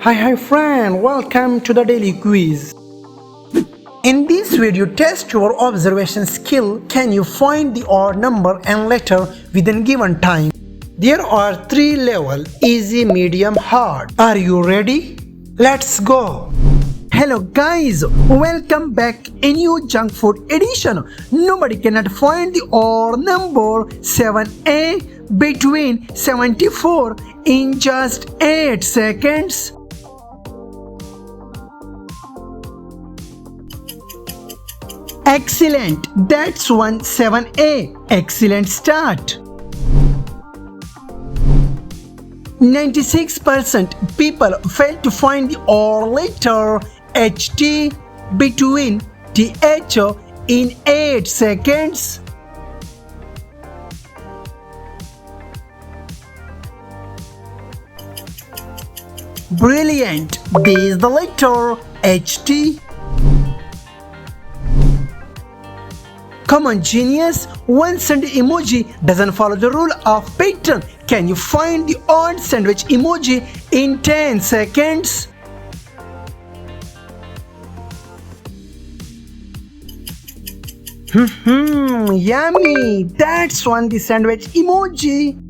Hi friend, welcome to the daily quiz. In this video, test your observation skill. Can you find the odd number and letter within given time? There are 3 levels: easy, medium, hard. Are you ready? Let's go. Hello guys, welcome back a new junk food edition. Nobody cannot find the odd number 7a between 74 in just 8 seconds. Excellent, that's one 7a. Excellent start. 96% people fail to find the odd letter HT between TH in 8 seconds. Brilliant, this is the letter HT. Come on genius, one sandwich emoji doesn't follow the rule of pattern. Can you find the odd sandwich emoji in 10 seconds? Yummy! That's one the sandwich emoji.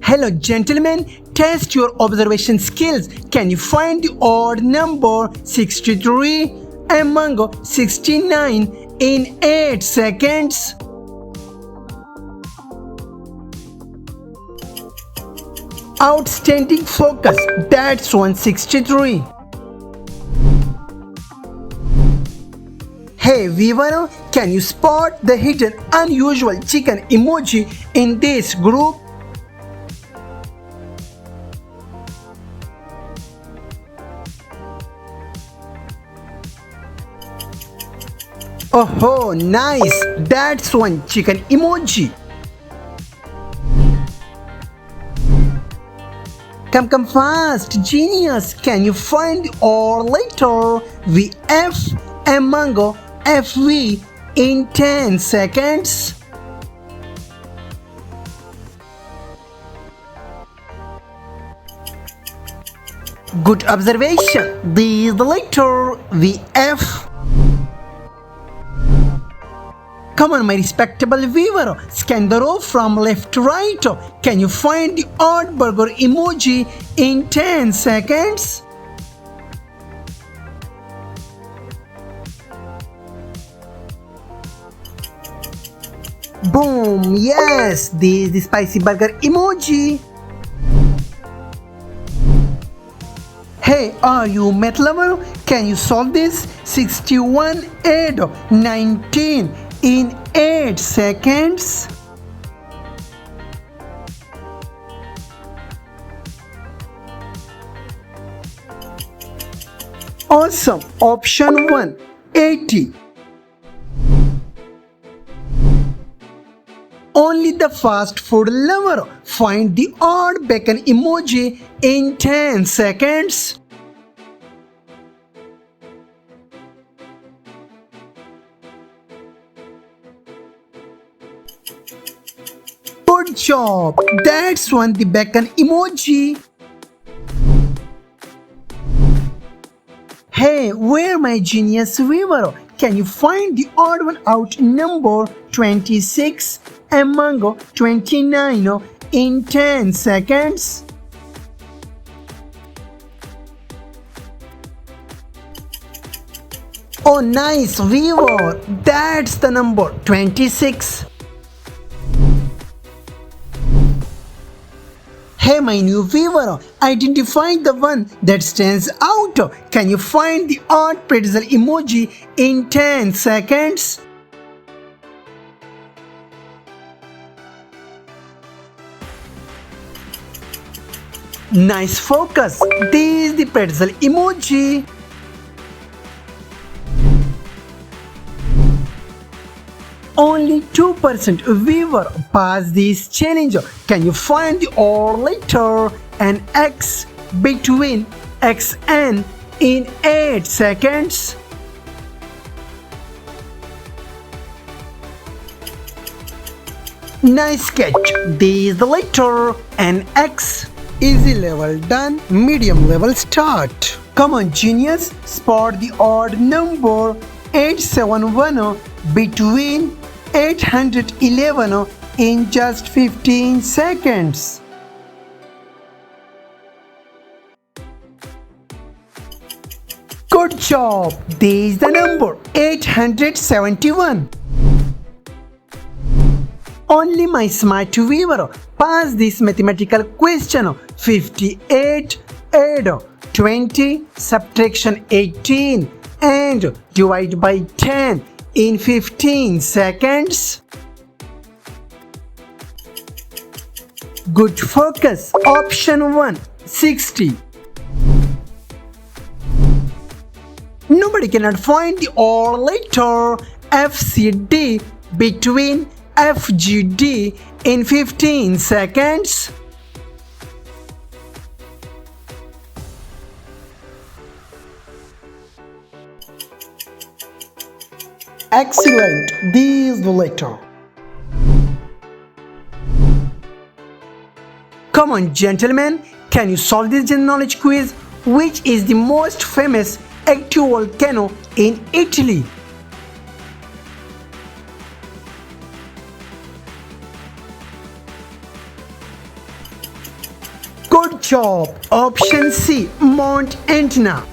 Hello gentlemen, test your observation skills. Can you find the odd number 63 among 69 in 8 seconds? Outstanding focus, that's 163. Hey viewer, can you spot the hidden unusual chicken emoji in this group? Oh, nice! That's one chicken emoji. Come fast, genius! Can you find the odd letter VF among FV in 10 seconds? Good observation. This is the letter VF. Come on, my respectable viewer, scan the row from left to right. Can you find the odd burger emoji in 10 seconds? Boom! Yes, this is the spicy burger emoji. Hey, are you math lover? Can you solve this? 61 add 19 in 8 seconds? Awesome. Option 1, 80. Only the fast food lover find the odd bacon emoji in 10 seconds. Good job! That's one the bacon emoji. Hey, where my genius viewer? Can you find the odd one out number 26 among 29 in 10 seconds? Oh, nice viewer! That's the number 26. Hey my new viewer, identify the one that stands out. Can you find the odd pretzel emoji in 10 seconds? Nice focus. This is the pretzel emoji. Only 2% viewer pass this challenge. Can you find the odd letter and X between XN in 8 seconds? Nice catch. This is the letter and X. Easy level done. Medium level start. Come on genius, spot the odd number 871 between 811 in just 15 seconds. Good job. This is the number 871. Only my smart viewer pass this mathematical question. 58 add 20 subtraction 18 and divide by 10 in 15 seconds. Good focus. Option 1 60. Nobody cannot find the odd letter FCD between FGD in 15 seconds. Excellent. This is the letter. Come on gentlemen, can you solve this general knowledge quiz? Which is the most famous active volcano in Italy? Good job. Option C, Mount Etna.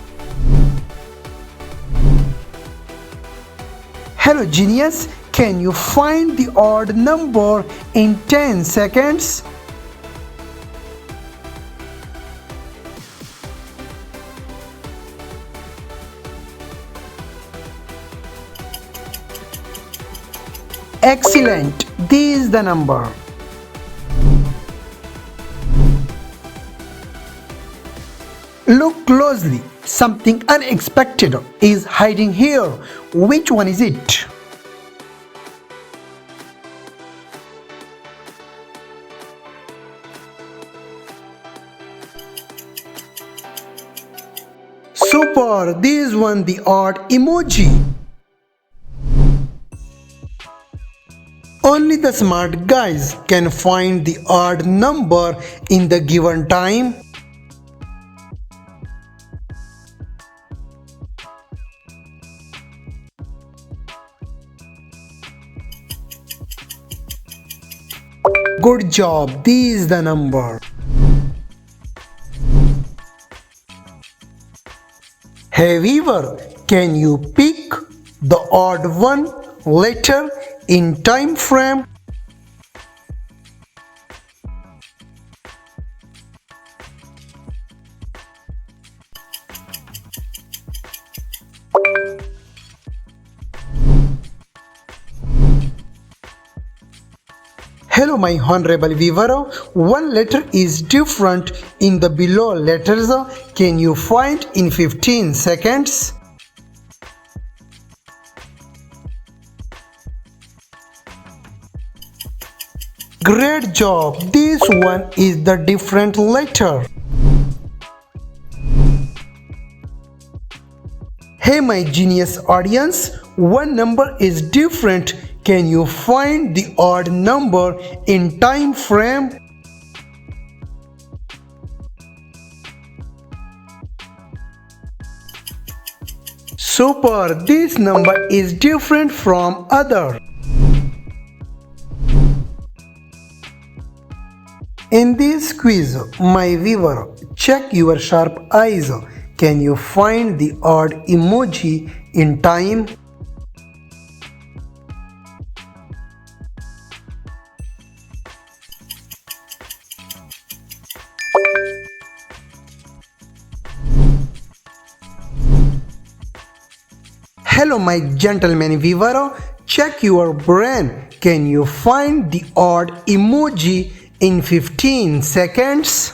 Hello genius, can you find the odd number in 10 seconds? Excellent. This is the number. Look closely. Something unexpected is hiding here. Which one is it? Super. This one, the odd emoji. Only the smart guys can find the odd number in the given time. Good job. This is the number. Hey viewer, can you pick the odd one letter in time frame? Hello my honorable viewer, one letter is different in the below letters. Can you find in 15 seconds? Great job. This one is the different letter. Hey my genius audience, one number is different. Can you find the odd number in time frame? Super, this number is different from other. In this quiz, my viewer, check your sharp eyes. Can you find the odd emoji in time? Hello my gentleman viewer, check your brain. Can you find the odd emoji in 15 seconds?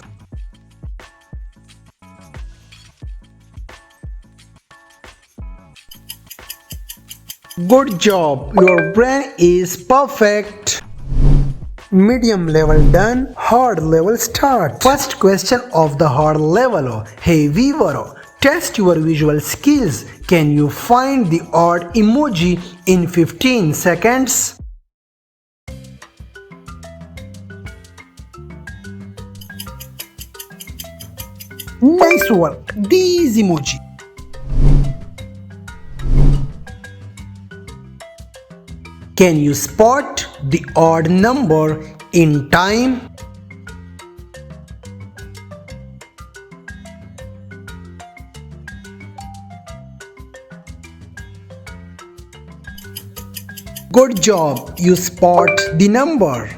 Good job, your brain is perfect. Medium level done, hard level start. First question of the hard level. Hey viewer, test your visual skills. Can you find the odd emoji in 15 seconds? Nice work. These emoji. Can you spot the odd number in time? Good job, you spot the number.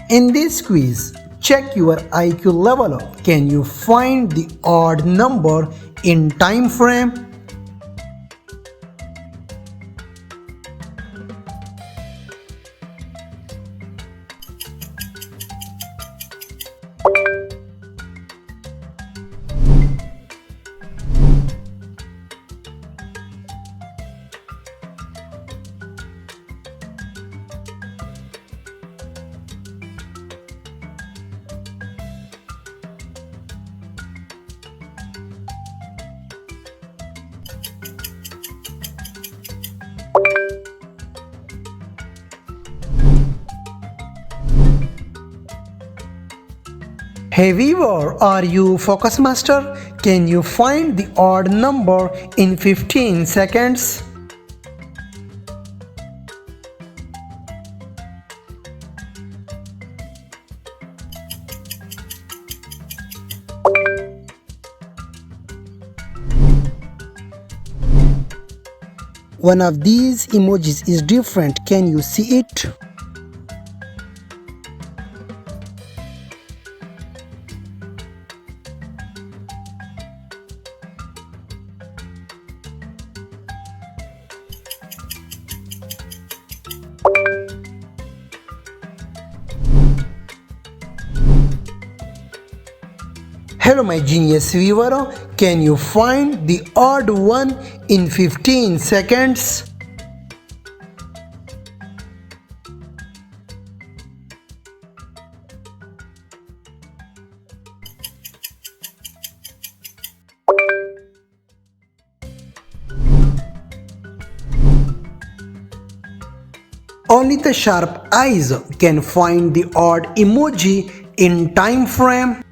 In this quiz, check your IQ level. Can you find the odd number in time frame? Hey viewer, are you focus master? Can you find the odd number in 15 seconds? One of these emojis is different. Can you see it? Hello my genius viewer, can you find the odd one in 15 seconds? Only the sharp eyes can find the odd emoji in time frame.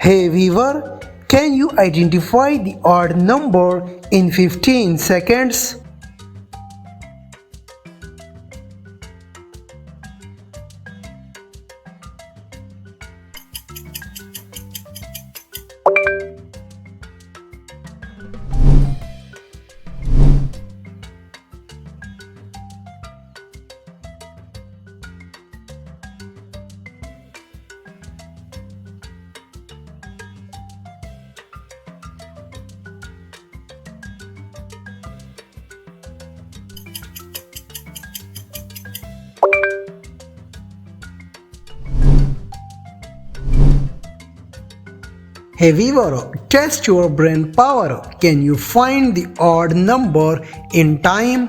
Hey viewer, can you identify the odd number in 15 seconds? Hey viewer, test your brain power. Can you find the odd number in time?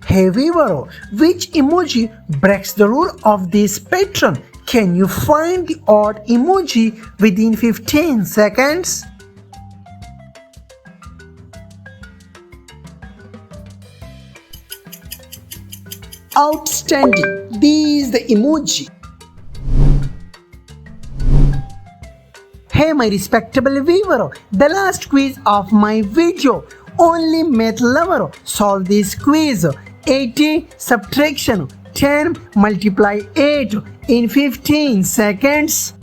Hey viewer, which emoji breaks the rule of this pattern? Can you find the odd emoji within 15 seconds? Outstanding! This is the emoji. Hey my respectable viewer, the last quiz of my video. Only math lover solve this quiz. 80 subtraction 10 multiply 8 in 15 seconds.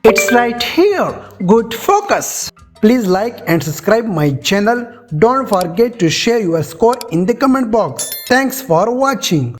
It's right here. Good focus. Please like and subscribe my channel. Don't forget to share your score in the comment box. Thanks for watching.